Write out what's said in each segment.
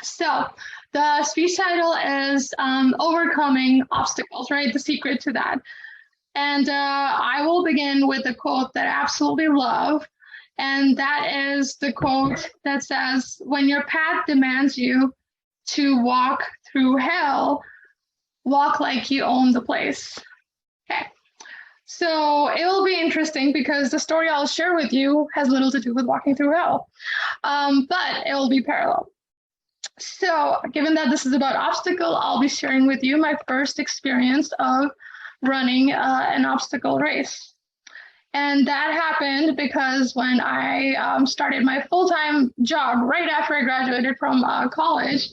So the speech title is Overcoming Obstacles, right? The secret to that. And I will begin with a quote that I absolutely love. And that is the quote that says, when your path demands you to walk through hell, walk like you own the place. Okay. So it will be interesting because the story I'll share with you has little to do with walking through hell, but it will be parallel. So given that this is about obstacle, I'll be sharing with you my first experience of running an obstacle race. And that happened because when I started my full-time job right after I graduated from college,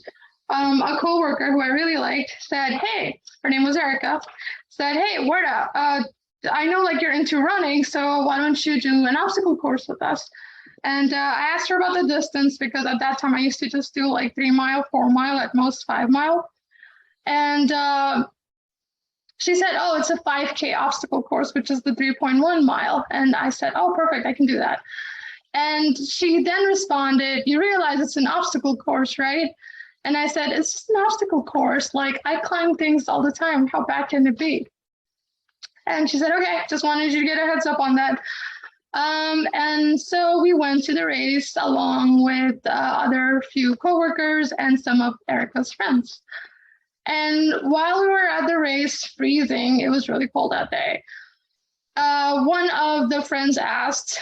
a coworker who I really liked said, hey, her name was Erica, said, hey, Warda, I know like you're into running, so why don't you do an obstacle course with us? And I asked her about the distance because at that time I used to just do like 3 mile, 4 mile, at most 5 mile. And she said, oh, it's a 5K obstacle course, which is the 3.1 mile. And I said, oh, perfect, I can do that. And she then responded, you realize it's an obstacle course, right? And I said, it's just an obstacle course. Like, I climb things all the time. How bad can it be? And she said, okay, just wanted you to get a heads up on that. And so we went to the race along with other few coworkers and some of Erica's friends. And while we were at the race, freezing, it was really cold that day. One of the friends asked,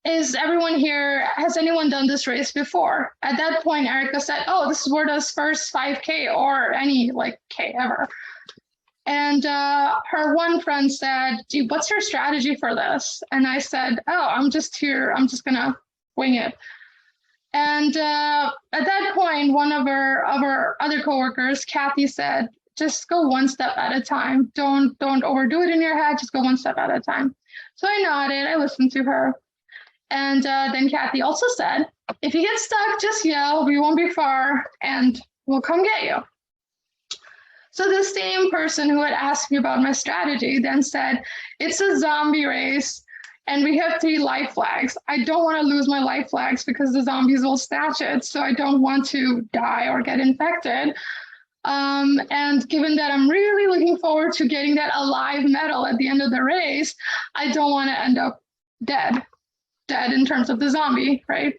is everyone here, has anyone done this race before? At that point, Erica said, oh, this is Warda's first 5K or any like K ever. And her one friend said, gee, what's your strategy for this? And I said, oh, I'm just here. I'm just going to wing it. And at that point, one of our other coworkers, Kathy, said, just go one step at a time. Don't overdo it in your head. Just go one step at a time. So I nodded. I listened to her. And then Kathy also said, if you get stuck, just yell. We won't be far and we'll come get you. So the same person who had asked me about my strategy then said, it's a zombie race and we have 3 life flags. I don't want to lose my life flags because the zombies will snatch it. So I don't want to die or get infected. And given that I'm really looking forward to getting that alive medal at the end of the race, I don't want to end up dead in terms of the zombie, right?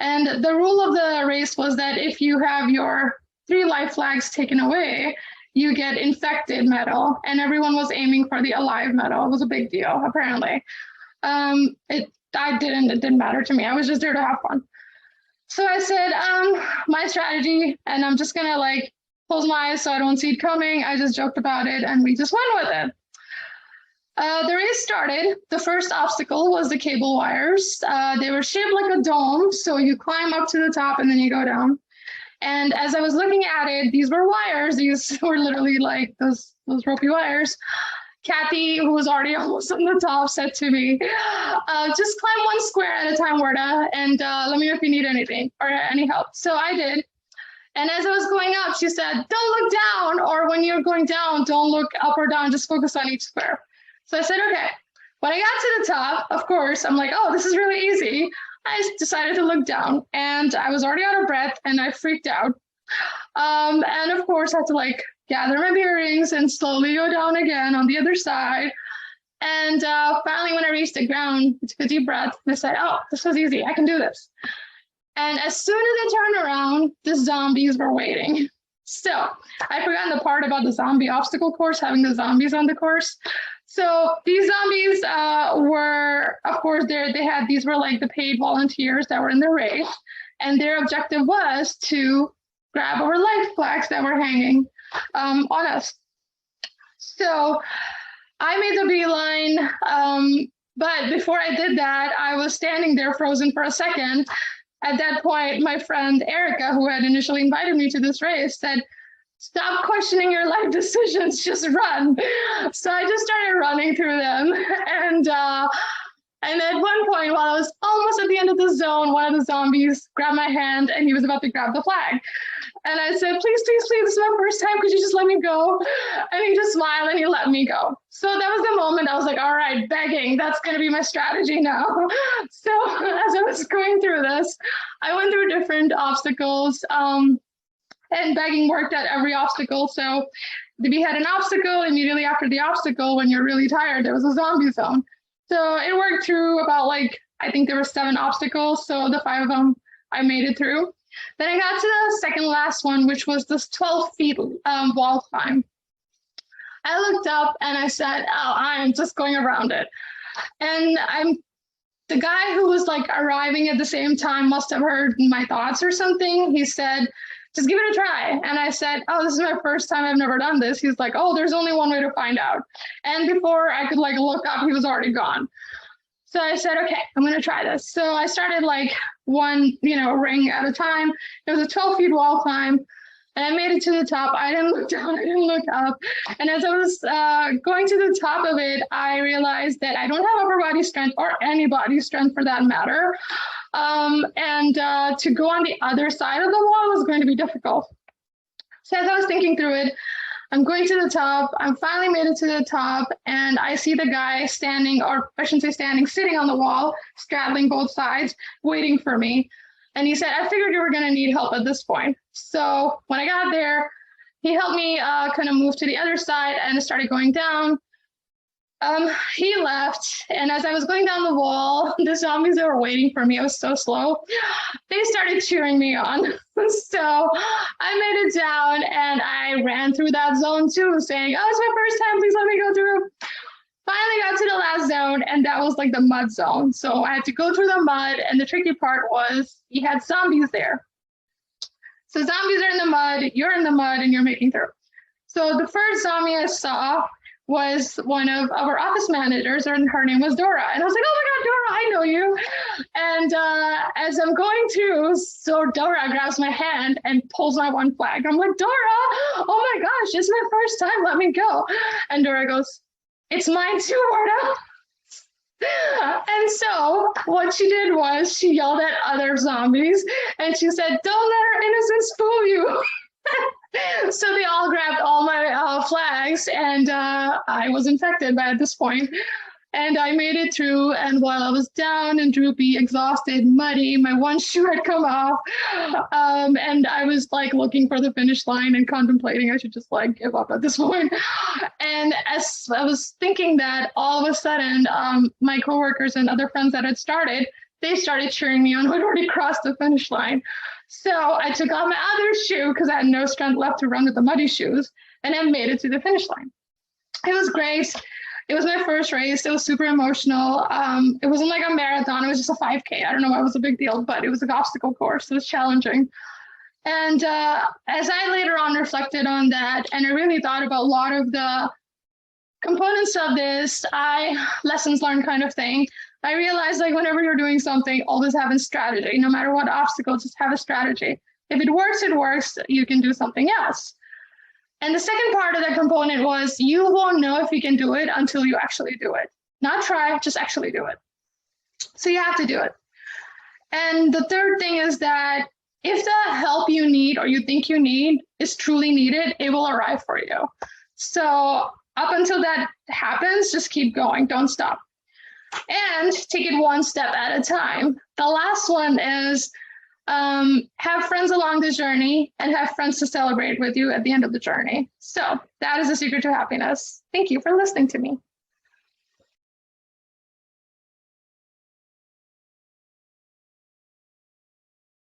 And the rule of the race was that if you have your 3 life flags taken away, you get infected medal, and everyone was aiming for the alive medal. It was a big deal, apparently. It didn't matter to me. I was just there to have fun. So I said, my strategy, and I'm just gonna like close my eyes so I don't see it coming. I just joked about it and we just went with it. The race started. The first obstacle was the cable wires. They were shaped like a dome, so you climb up to the top and then you go down. And as I was looking at it, these were wires. These were literally like those ropey wires. Kathy, who was already almost on the top, said to me, just climb 1 square at a time, Warda, and let me know if you need anything or any help. So I did. And as I was going up, she said, don't look down, or when you're going down, don't look up or down, just focus on each square. So I said, okay. When I got to the top, of course, I'm like, oh, this is really easy. I decided to look down and I was already out of breath and I freaked out. And of course, I had to like gather my bearings and slowly go down again on the other side. And finally, when I reached the ground, I took a deep breath and I said, oh, this was easy. I can do this. And as soon as I turned around, the zombies were waiting. So I forgot the part about the zombie obstacle course, having the zombies on the course. So these zombies were, of course, these were like the paid volunteers that were in the race. And their objective was to grab our life flags that were hanging on us. So I made the beeline. But before I did that, I was standing there frozen for a second. At that point, my friend Erica, who had initially invited me to this race, said, stop questioning your life decisions, just run. So I just started running through them. And And at one point, while I was almost at the end of the zone, one of the zombies grabbed my hand and he was about to grab the flag. And I said, please, please, please, this is my first time. Could you just let me go? And he just smiled and he let me go. So that was the moment I was like, all right, begging, that's going to be my strategy now. So as I was going through this, I went through different obstacles, and begging worked at every obstacle. So we had an obstacle. Immediately after the obstacle, when you're really tired, there was a zombie zone. So it worked through about I think there were 7 obstacles. So the 5 of them I made it through. Then I got to the second last one, which was this 12 feet wall climb. I looked up and I said, oh, I'm just going around it. And the guy who was arriving at the same time must have heard my thoughts or something. He said, just give it a try. And I said, oh, this is my first time. I've never done this. He's like, oh, there's only one way to find out. And before I could look up, he was already gone. So I said, okay, I'm going to try this. So I started one, ring at a time. It was a 12 feet wall climb. And I made it to the top. I didn't look down. I didn't look up. And as I was going to the top of it, I realized that I don't have upper body strength or any body strength for that matter. And to go on the other side of the wall was going to be difficult. So as I was thinking through it, I'm going to the top. I finally made it to the top, and I see the guy standing, or I shouldn't say standing, sitting on the wall, straddling both sides, waiting for me. And he said, I figured you were going to need help at this point. So when I got there, he helped me kind of move to the other side and started going down. He left, and as I was going down the wall, the zombies that were waiting for me, I was so slow, they started cheering me on. So I made it down, and I ran through that zone too, saying, oh, it's my first time, please let me go through. Finally got to the last zone, and that was the mud zone. So I had to go through the mud, and the tricky part was you had zombies there. So zombies are in the mud, you're in the mud, and you're making through. So the first zombie I saw was one of our office managers, and her name was Dora. And I was like, oh my God, Dora, I know you. And as I'm going through, so Dora grabs my hand and pulls my one flag. I'm like, Dora, oh my gosh, it's my first time, let me go. And Dora goes, it's mine too, Warda. And so what she did was she yelled at other zombies and she said, don't let her innocence fool you. So they all grabbed all my flags, and I was infected by at this point. And I made it through, and while I was down and droopy, exhausted, muddy, my one shoe had come off, and I was looking for the finish line and contemplating I should just give up at this point. And as I was thinking that, all of a sudden, my coworkers and other friends that had started, they started cheering me on who had already crossed the finish line. So I took off my other shoe because I had no strength left to run with the muddy shoes, and I made it to the finish line. It was great. It was my first race. It was super emotional. It wasn't a marathon. It was just a 5K. I don't know why it was a big deal, but it was an obstacle course. It was challenging. And as I later on reflected on that, and I really thought about a lot of the components of this, lessons learned kind of thing, I realized whenever you're doing something, always have a strategy. No matter what obstacle, just have a strategy. If it works, it works. You can do something else. And the second part of that component was you won't know if you can do it until you actually do it. Not try, just actually do it. So you have to do it. And the third thing is that if the help you need or you think you need is truly needed, it will arrive for you. So up until that happens, just keep going. Don't stop. And take it one step at a time. The last one is have friends along the journey and have friends to celebrate with you at the end of the journey. So that is the secret to happiness. Thank you for listening to me.